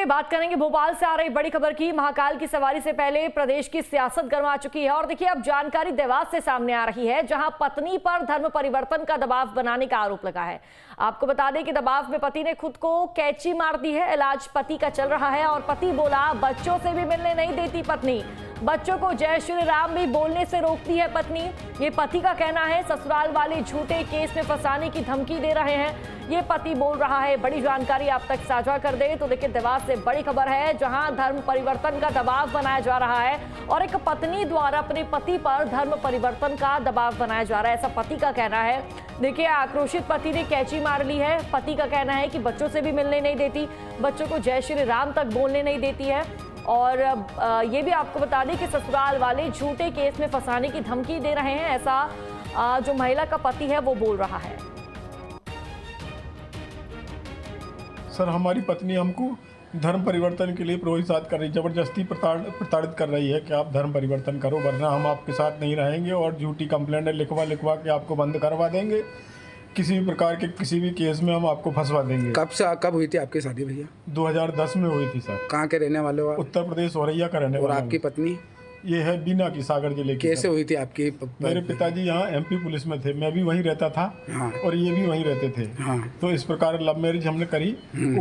बात करेंगे भोपाल से आ रही बड़ी खबर की। महाकाल की सवारी से पहले प्रदेश की सियासत गर्मा चुकी है और देखिए अब जानकारी देवास से सामने आ रही है, जहां पत्नी पर धर्म परिवर्तन का दबाव बनाने का आरोप लगा है। आपको बता दें कि दबाव में पति ने खुद को कैंची मार दी है। इलाज पति का चल रहा है और पति बोला बच्चों से भी मिलने नहीं देती पत्नी, बच्चों को जय श्री राम भी बोलने से रोकती है पत्नी, ये पति का कहना है। ससुराल वाले झूठे केस में फंसाने की धमकी दे रहे हैं, ये पति बोल रहा है। बड़ी जानकारी आप तक साझा कर दे तो देखिए देवास से बड़ी खबर है, जहां धर्म परिवर्तन का दबाव बनाया जा रहा है और एक पत्नी द्वारा अपने पति पर धर्म परिवर्तन का दबाव बनाया जा रहा है, ऐसा पति का कहना है। देखिए आक्रोशित पति ने कैंची मार ली है। पति का कहना है कि बच्चों से भी मिलने नहीं देती, बच्चों को जय श्री राम तक बोलने नहीं देती है। और ये भी आपको बता दें कि ससुराल वाले झूठे केस में फंसाने की धमकी दे रहे हैं, ऐसा जो महिला का पति है वो बोल रहा है। सर, हमारी पत्नी हमको धर्म परिवर्तन के लिए प्रोत्साहित कर रही, जबरदस्ती प्रताड़ित कर रही है कि आप धर्म परिवर्तन करो वरना हम आपके साथ नहीं रहेंगे और झूठी कंप्लेंट लिखवा के आपको बंद करवा देंगे। किसी भी प्रकार के किसी भी केस में हम आपको फंसवा देंगे। कब हुई थी आपकी शादी भैया? 2010 में हुई थी सर। कहाँ के रहने वाले हो आप? उत्तर प्रदेश औरैया का रहने और वाला। आपकी पत्नी? ये है बीना की, सागर जिले की। कैसे हुई थी आपकी? मेरे पिताजी यहाँ एमपी पुलिस में थे, मैं भी वहीं रहता था। हाँ। और ये भी वहीं रहते थे। हाँ। तो इस प्रकार लव मैरिज हमने करी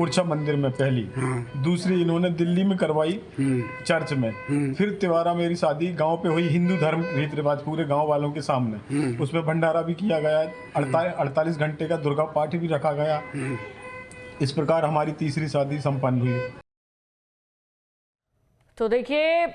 ओरछा मंदिर में पहली। हाँ। दूसरी इन्होंने दिल्ली में करवाई चर्च में। फिर तिवारा मेरी शादी गांव पे हुई, हिंदू धर्म रीति रिवाज पूरे गांव वालों के सामने। उसमें भंडारा भी किया गया, 48 घंटे का दुर्गा पाठ भी रखा गया। इस प्रकार हमारी तीसरी शादी संपन्न हुई। तो देखिए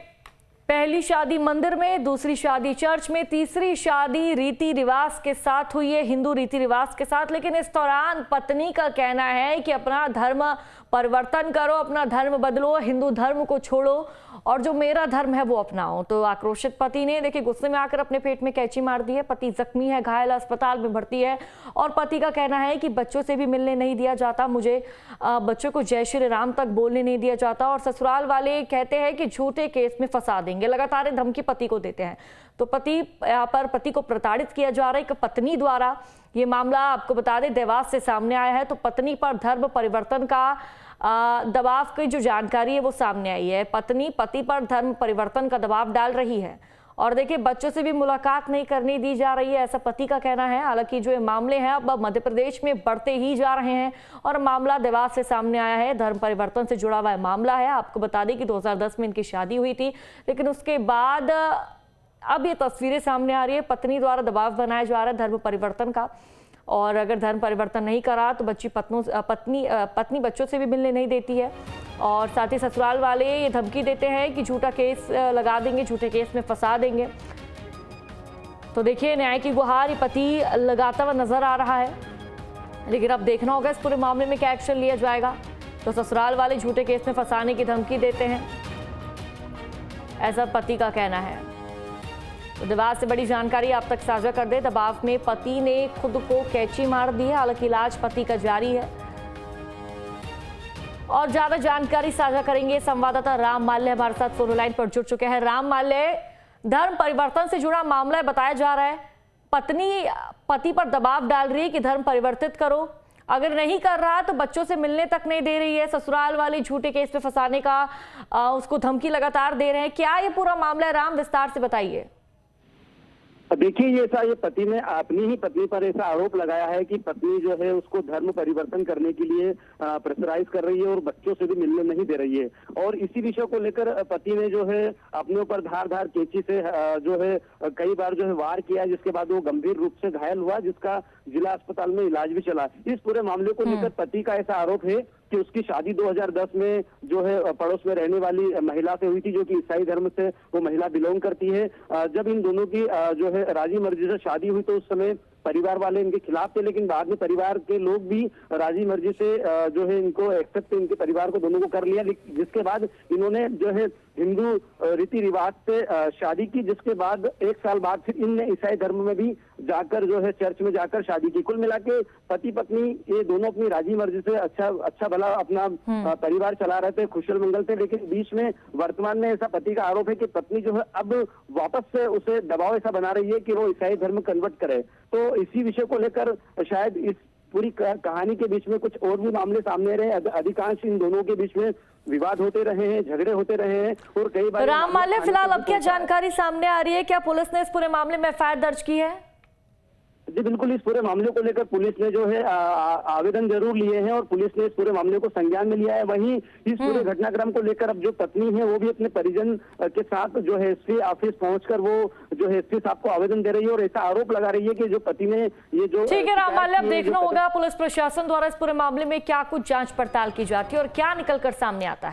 पहली शादी मंदिर में, दूसरी शादी चर्च में, तीसरी शादी रीति रिवाज के साथ हुई है, हिंदू रीति रिवाज के साथ। लेकिन इस दौरान पत्नी का कहना है कि अपना धर्म परिवर्तन करो, अपना धर्म बदलो, हिंदू धर्म को छोड़ो और जो मेरा धर्म है वो अपनाओ। तो आक्रोशित पति ने देखिए गुस्से में आकर अपने पेट में कैंची मार दी है। पति जख्मी है, घायल, अस्पताल में भर्ती है और पति का कहना है कि बच्चों से भी मिलने नहीं दिया जाता, मुझे बच्चों को जय श्री राम तक बोलने नहीं दिया जाता और ससुराल वाले कहते हैं कि झूठे केस में फंसा देंगे। लगातार धमकी पति को देते हैं। तो पति को प्रताड़ित किया जा रहा है एक पत्नी द्वारा। ये मामला आपको बता दें देवास से सामने आया है। तो पत्नी पर धर्म परिवर्तन का दबाव की जो जानकारी है वो सामने आई है। पत्नी पति पर धर्म परिवर्तन का दबाव डाल रही है और देखिए बच्चों से भी मुलाकात नहीं करने दी जा रही है, ऐसा पति का कहना है। हालांकि जो ये मामले हैं अब मध्य प्रदेश में बढ़ते ही जा रहे हैं और मामला देवास से सामने आया है। धर्म परिवर्तन से जुड़ा हुआ मामला है। आपको बता दें कि 2010 में इनकी शादी हुई थी, लेकिन उसके बाद अब ये तस्वीरें सामने आ रही है। पत्नी द्वारा दबाव बनाया जा रहा है धर्म परिवर्तन का और अगर धर्म परिवर्तन नहीं करा तो पत्नी बच्चों से भी मिलने नहीं देती है और साथ ही ससुराल वाले ये धमकी देते हैं कि झूठा केस लगा देंगे, झूठे केस में फंसा देंगे। तो देखिए न्याय की गुहार ये पति लगाता हुआ नजर आ रहा है, लेकिन अब देखना होगा इस पूरे मामले में क्या एक्शन लिया जाएगा। तो ससुराल वाले झूठे केस में फंसाने की धमकी देते हैं, ऐसा पति का कहना है। तो देवास से बड़ी जानकारी आप तक साझा कर दे। दबाव में पति ने खुद को कैंची मार दी है। हालांकि इलाज पति का जारी है और ज्यादा जानकारी साझा करेंगे। संवाददाता राम माल्य हमारे साथ फोन लाइन पर जुड़ चुके हैं। राम माल्य, धर्म परिवर्तन से जुड़ा मामला बताया जा रहा है, पत्नी पति पर दबाव डाल रही है कि धर्म परिवर्तित करो, अगर नहीं कर रहा तो बच्चों से मिलने तक नहीं दे रही है। ससुराल वाले झूठे केस पे फंसाने का उसको धमकी लगातार दे रहे हैं। क्या ये पूरा मामला है राम, विस्तार से बताइए। देखिए ये पति ने अपनी ही पत्नी पर ऐसा आरोप लगाया है कि पत्नी जो है उसको धर्म परिवर्तन करने के लिए प्रेशराइज कर रही है और बच्चों से भी मिलने नहीं दे रही है। और इसी विषय को लेकर पति ने जो है अपने ऊपर धार कैंची से जो है कई बार जो है वार किया, जिसके बाद वो गंभीर रूप से घायल हुआ, जिसका जिला अस्पताल में इलाज भी चला। इस पूरे मामले को लेकर पति का ऐसा आरोप है कि उसकी शादी 2010 में जो है पड़ोस में रहने वाली महिला से हुई थी, जो कि ईसाई धर्म से वो महिला बिलोंग करती है। जब इन दोनों की जो है राजी मर्जी से शादी हुई तो उस समय परिवार वाले इनके खिलाफ थे, लेकिन बाद में परिवार के लोग भी राजी मर्जी से जो है इनको एक्सेप्ट, इनके परिवार को दोनों को कर लिया, जिसके बाद इन्होंने जो है हिंदू रीति रिवाज से शादी की, जिसके बाद 1 साल बाद फिर इनने ईसाई धर्म में भी जाकर जो है चर्च में जाकर शादी की। कुल मिला के पति पत्नी ये दोनों अपनी राजी मर्जी से अच्छा भला अपना परिवार चला रहे थे, खुशल मंगल थे। लेकिन बीच में वर्तमान में ऐसा पति का आरोप है कि पत्नी जो है अब वापस से उसे दबाव ऐसा बना रही है कि वो ईसाई धर्म कन्वर्ट करे। तो इसी विषय को लेकर शायद इस पूरी कहानी के बीच में कुछ और भी मामले सामने रहे। अधिकांश इन दोनों के बीच में विवाद होते रहे हैं, झगड़े होते रहे हैं और कई बार राम माल्य, फिलहाल अब क्या जानकारी सामने आ रही है? क्या पुलिस ने इस पूरे मामले में एफआईआर दर्ज की है? जी बिल्कुल, इस पूरे मामले को लेकर पुलिस ने जो है आवेदन जरूर लिए हैं और पुलिस ने इस पूरे मामले को संज्ञान में लिया है। वहीं इस पूरे घटनाक्रम को लेकर अब जो पत्नी है वो भी अपने परिजन के साथ जो है एसपी ऑफिस पहुंचकर वो जो है एसपी साहब को आवेदन दे रही है और ऐसा आरोप लगा रही है कि जो पति ने ये जो ठीक है राम माल्य, अब देखना होगा पुलिस प्रशासन द्वारा इस पूरे मामले में क्या कुछ जांच पड़ताल की जाती है और क्या निकल कर सामने आता है।